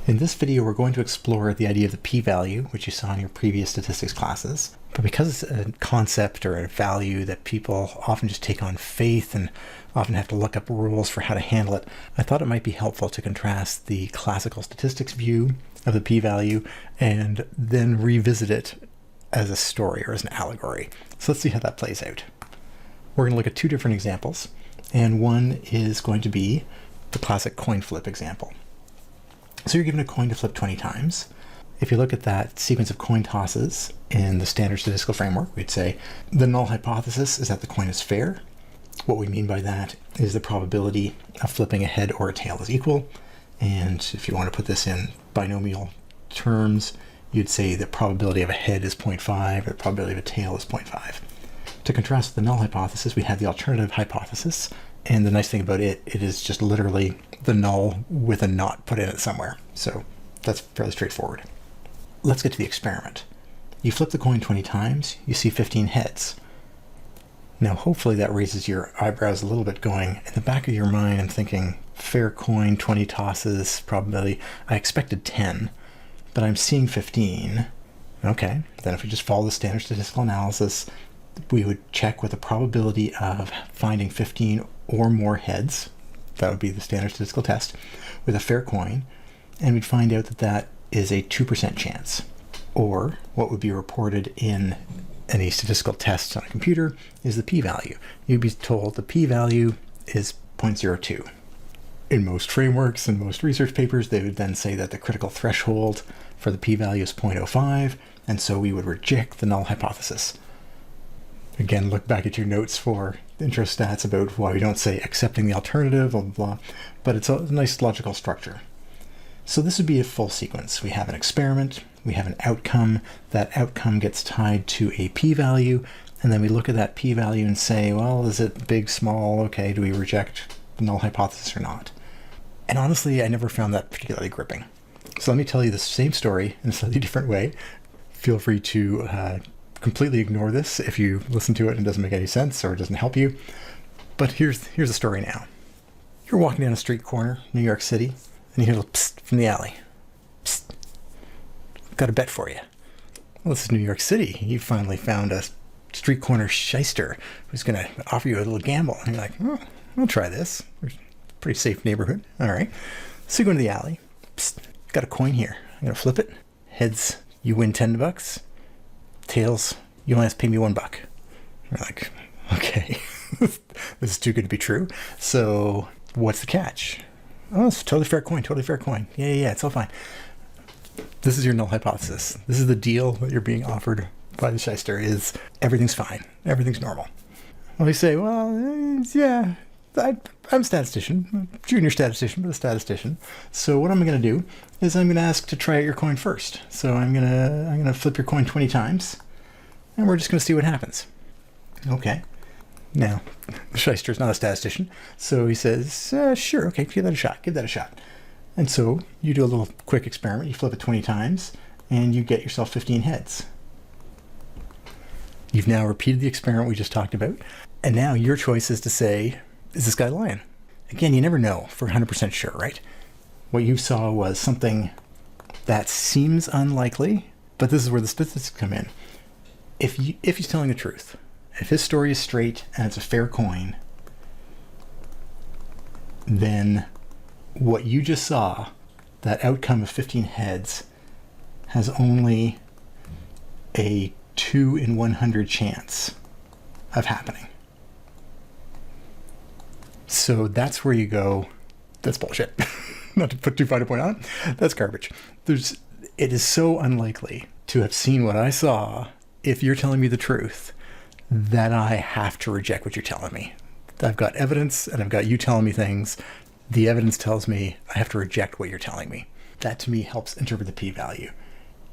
In this video, we're going to explore the idea of the p-value, which you saw in your previous statistics classes. But because it's a concept or a value that people often just take on faith and often have to look up rules for how to handle it, I thought it might be helpful to contrast the classical statistics view of the p-value and then revisit it as a story or as an allegory. So let's see how that plays out. We're going to look at two different examples, and one is going to be the classic coin flip example. So you're given a coin to flip 20 times. If you look at that sequence of coin tosses in the standard statistical framework, we'd say the null hypothesis is that the coin is fair. What we mean by that is the probability of flipping a head or a tail is equal. And if you want to put this in binomial terms, you'd say the probability of a head is 0.5 or the probability of a tail is 0.5. To contrast the null hypothesis, we have the alternative hypothesis. And the nice thing about it is just literally the null with a naught put in it somewhere. So that's fairly straightforward. Let's get to the experiment. You flip the coin 20 times, you see 15 heads. Now hopefully that raises your eyebrows a little bit, going, in the back of your mind, I'm thinking, fair coin, 20 tosses, probability. I expected 10, but I'm seeing 15. Okay, then if we just follow the standard statistical analysis, we would check with the probability of finding 15 or more heads. That would be the standard statistical test with a fair coin, and we'd find out that that is a 2% chance. Or what would be reported in any statistical test on a computer is the p-value. You'd be told the p-value is 0.02. In most frameworks and most research papers, they would then say that the critical threshold for the p-value is 0.05, and so we would reject the null hypothesis. Again, look back at your notes for intro stats about why we don't say accepting the alternative, blah, blah, blah, but it's a nice logical structure. So this would be a full sequence. We have an experiment, we have an outcome, that outcome gets tied to a p-value, and then we look at that p-value and say, well, is it big, small, okay, do we reject the null hypothesis or not? And honestly, I never found that particularly gripping. So let me tell you the same story in a slightly different way. Feel free to completely ignore this if you listen to it and it doesn't make any sense or it doesn't help you. But here's the story now. You're walking down a street corner, New York City, and you hear a little psst from the alley. Psst. Got a bet for you. Well, this is New York City. You finally found a street corner shyster who's going to offer you a little gamble. And you're like, oh, I'll try this. Pretty safe neighborhood. All right. So you go into the alley. Psst. Got a coin here. I'm going to flip it. Heads, you win $10. Tails, you only have to pay me $1. You're like, okay, this is too good to be true. So what's the catch? Oh, it's totally fair coin, totally fair coin. Yeah, it's all fine. This is your null hypothesis. This is the deal that you're being offered by the shyster, is everything's fine, everything's normal. Well, you say, well, yeah, I'm a statistician, a junior statistician, but a statistician. So what I'm going to do is I'm going to ask to try out your coin first. So I'm going to flip your coin 20 times, and we're just going to see what happens. Okay. Now, the shyster is not a statistician, so he says, sure, okay, give that a shot. And so you do a little quick experiment. You flip it 20 times, and you get yourself 15 heads. You've now repeated the experiment we just talked about, and now your choice is to say, is this guy lying? Again, you never know for 100% sure, right? What you saw was something that seems unlikely, but this is where the statistics come in. If he's telling the truth, if his story is straight and it's a fair coin, then what you just saw, that outcome of 15 heads, has only a 2 in 100 chance of happening. So that's where you go, that's bullshit. Not to put too fine a point on it, that's garbage. It is so unlikely to have seen what I saw, if you're telling me the truth, that I have to reject what you're telling me. I've got evidence and I've got you telling me things. The evidence tells me I have to reject what you're telling me. That to me helps interpret the p-value.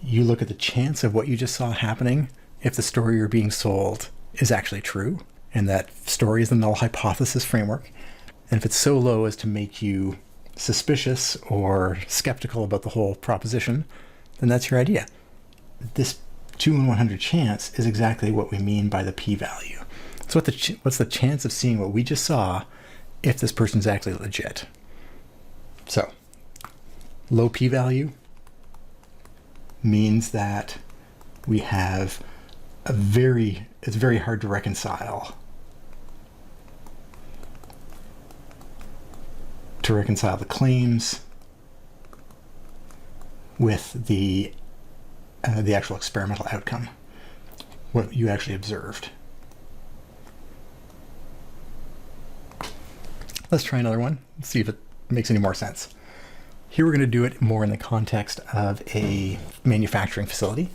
You look at the chance of what you just saw happening, if the story you're being sold is actually true, and that story is the null hypothesis framework. And if it's so low as to make you suspicious or skeptical about the whole proposition, then that's your idea. This 2 in 100 chance is exactly what we mean by the p-value. So what's the chance of seeing what we just saw if this person's actually legit? So Low p-value means that we have it's very hard to reconcile the claims with the actual experimental outcome, what you actually observed. Let's try another one, see if it makes any more sense. Here we're going to do it more in the context of a manufacturing facility.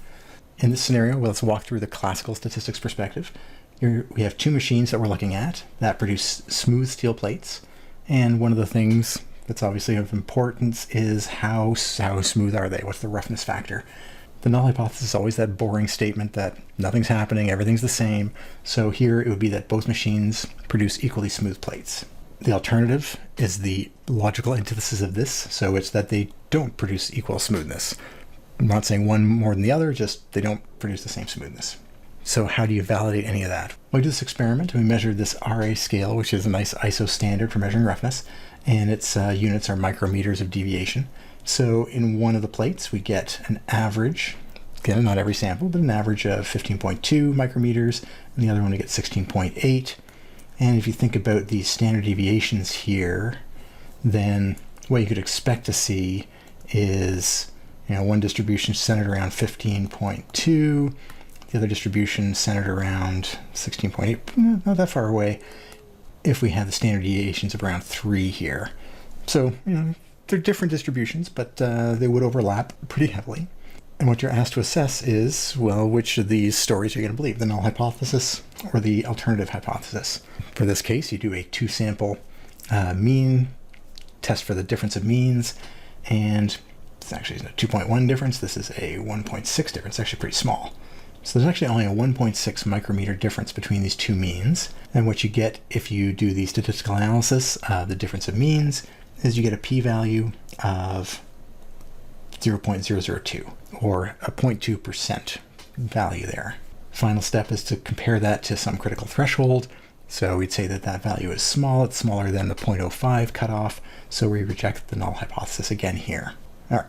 In this scenario, well, let's walk through the classical statistics perspective. Here we have two machines that we're looking at that produce smooth steel plates. And one of the things that's obviously of importance is how smooth are they? What's the roughness factor? The null hypothesis is always that boring statement that nothing's happening, everything's the same. So here it would be that both machines produce equally smooth plates. The alternative is the logical antithesis of this, so it's that they don't produce equal smoothness. I'm not saying one more than the other, just they don't produce the same smoothness. So how do you validate any of that? Well, we did this experiment. We measured this RA scale, which is a nice ISO standard for measuring roughness, and its units are micrometers of deviation. So in one of the plates, we get an average, again, not every sample, but an average of 15.2 micrometers, and the other one we get 16.8. And if you think about these standard deviations here, then what you could expect to see is, one distribution centered around 15.2, the other distribution centered around 16.8, not that far away, if we have the standard deviations of around 3 here. So, they're different distributions, but they would overlap pretty heavily. And what you're asked to assess is, well, which of these stories are you going to believe, the null hypothesis or the alternative hypothesis? For this case, you do a 2-sample mean test for the difference of means, and it's actually a 2.1 difference. This is a 1.6 difference, actually pretty small. So there's actually only a 1.6 micrometer difference between these two means. And what you get if you do the statistical analysis of the difference of means is you get a p-value of 0.002, or a 0.2% value there. Final step is to compare that to some critical threshold. So we'd say that that value is small. It's smaller than the 0.05 cutoff. So we reject the null hypothesis again here. All right.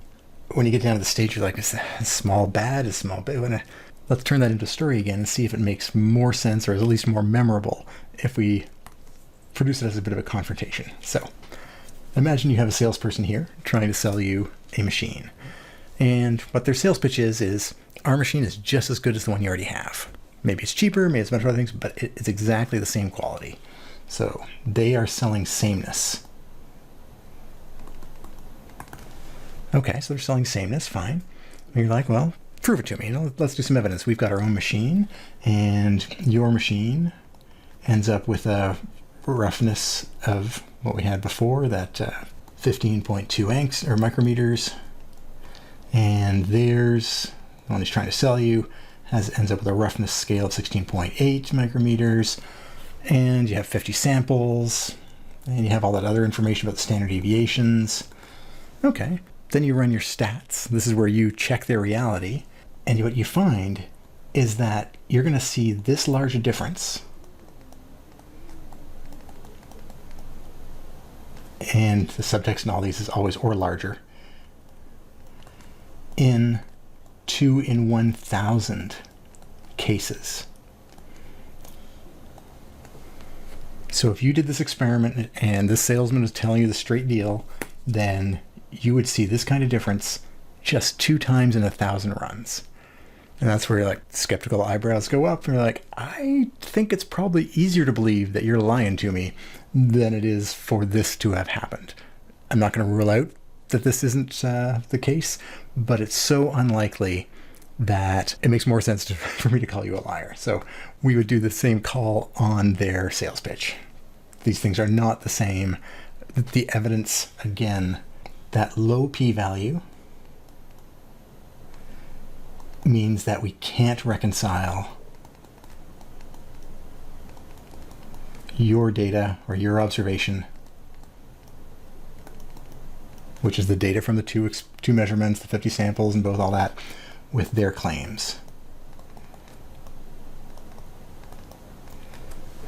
When you get down to the stage, you're like, is small bad? Is small bad? Let's turn that into a story again and see if it makes more sense, or is at least more memorable, if we produce it as a bit of a confrontation. So imagine you have a salesperson here trying to sell you a machine. And what their sales pitch is our machine is just as good as the one you already have. Maybe it's cheaper, maybe it's a bunch of other things, but it's exactly the same quality. So they are selling sameness. Okay, so they're selling sameness, fine. And you're like, well, prove it to me. Let's do some evidence. We've got our own machine, and your machine ends up with a roughness of what we had before, that 15.2 angst or micrometers, and theirs, the one he's trying to sell you, ends up with a roughness scale of 16.8 micrometers, and you have 50 samples, and you have all that other information about the standard deviations. Okay, then you run your stats. This is where you check their reality, and what you find is that you're going to see this large a difference, and the subtext in all these is always or larger, in 2 in 1,000 cases. So if you did this experiment and this salesman was telling you the straight deal, then you would see this kind of difference just 2 times in 1,000 runs. And that's where you're like, skeptical eyebrows go up, and you're like, I think it's probably easier to believe that you're lying to me than it is for this to have happened. I'm not going to rule out that this isn't the case, but it's so unlikely that it makes more sense for me to call you a liar. So we would do the same call on their sales pitch. These things are not the same. The evidence, again, that low p-value means that we can't reconcile your data or your observation, which is the data from the two measurements, the 50 samples and both, all that, with their claims.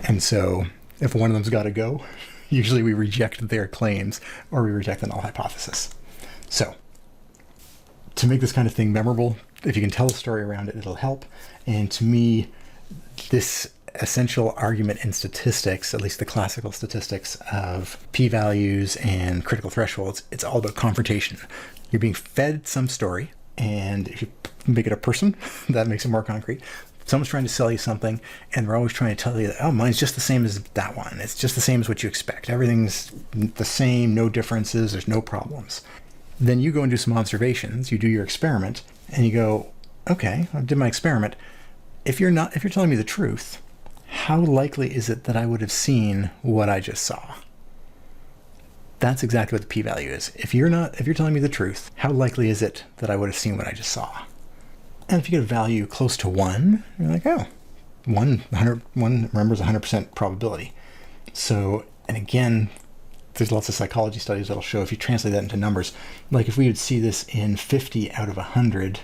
And so if one of them's got to go, usually we reject their claims or we reject the null hypothesis. So to make this kind of thing memorable, if you can tell a story around it, it'll help. And to me, this essential argument in statistics, at least the classical statistics of p-values and critical thresholds, it's all about confrontation. You're being fed some story, and if you make it a person, that makes it more concrete. Someone's trying to sell you something, and they're always trying to tell you that, oh, mine's just the same as that one. It's just the same as what you expect. Everything's the same, no differences, there's no problems. Then you go and do some observations, you do your experiment, and you go, okay, I did my experiment. If you're telling me the truth, how likely is it that I would have seen what I just saw? That's exactly what the p-value is. If you're telling me the truth, how likely is it that I would have seen what I just saw? And if you get a value close to 1, you're like, oh, 1, remember, is 100% probability. So, and again, there's lots of psychology studies that'll show if you translate that into numbers, like if we would see this in 50 out of 100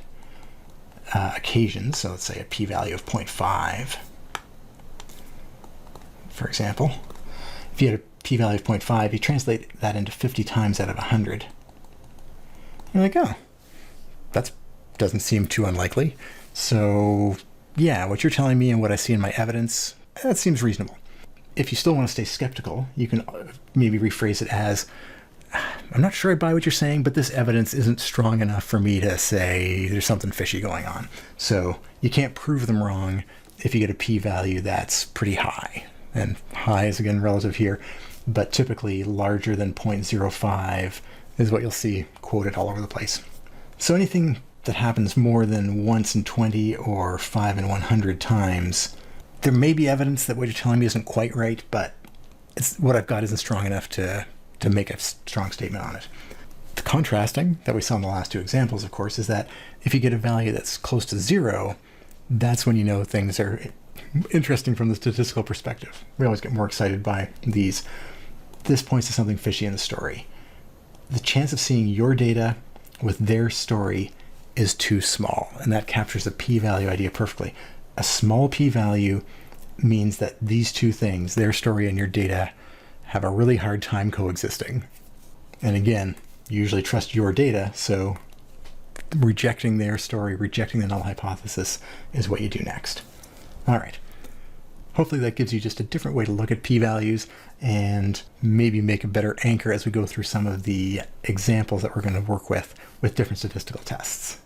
occasions, so let's say a p-value of 0.5, for example, if you had a p-value of 0.5, you translate that into 50 times out of 100. You're like, oh, that doesn't seem too unlikely. So yeah, what you're telling me and what I see in my evidence, that seems reasonable. If you still want to stay skeptical, you can maybe rephrase it as, I'm not sure I buy what you're saying, but this evidence isn't strong enough for me to say there's something fishy going on. So you can't prove them wrong if you get a p-value that's pretty high. And high is again relative here, but typically larger than 0.05 is what you'll see quoted all over the place. So anything that happens more than once in 20 or 5 in 100 times, there may be evidence that what you're telling me isn't quite right, but what I've got isn't strong enough to make a strong statement on it. The contrasting that we saw in the last two examples, of course, is that if you get a value that's close to 0, that's when you know things are interesting from the statistical perspective. We always get more excited by these. This points to something fishy in the story. The chance of seeing your data with their story is too small, and that captures the p-value idea perfectly. A small p-value means that these two things, their story and your data, have a really hard time coexisting. And again, you usually trust your data, so rejecting their story, rejecting the null hypothesis is what you do next. All right. Hopefully that gives you just a different way to look at p-values and maybe make a better anchor as we go through some of the examples that we're going to work with different statistical tests.